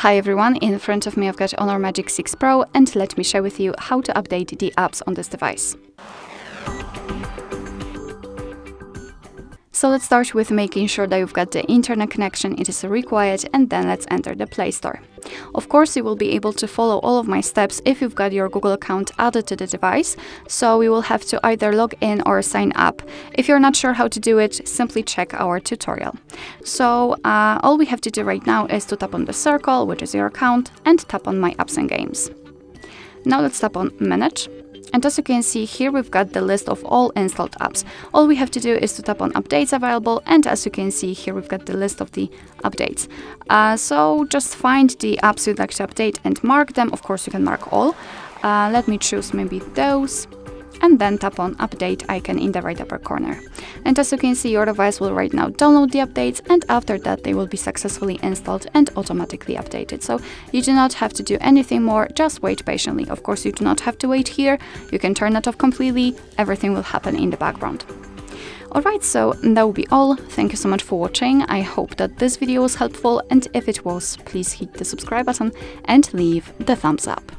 Hi everyone, in front of me I've got HONOR Magic6 Pro, and let me share with you how to update the apps on this device. So let's start with making sure that you've got the internet connection, it is required, and then let's enter the Play Store. Of course, you will be able to follow all of my steps if you've got your Google account added to the device, so you will have to either log in or sign up. If you're not sure how to do it, simply check our tutorial. So all we have to do right now is to tap on the circle, which is your account, and tap on My Apps and Games. Now let's tap on Manage. And as you can see here, we've got the list of all installed apps. All we have to do is to tap on Updates Available, and as you can see here, we've got the list of the updates. So just find the apps you'd like to update and mark them. Of course, you can mark all. Let me choose maybe those, and then tap on Update icon in the right upper corner. And as you can see, your device will right now download the updates, and after that they will be successfully installed and automatically updated. So you do not have to do anything more, just wait patiently. Of course, you do not have to wait here, you can turn it off completely, everything will happen in the background. Alright, so that will be all. Thank you so much for watching. I hope that this video was helpful, and if it was, please hit the subscribe button and leave the thumbs up.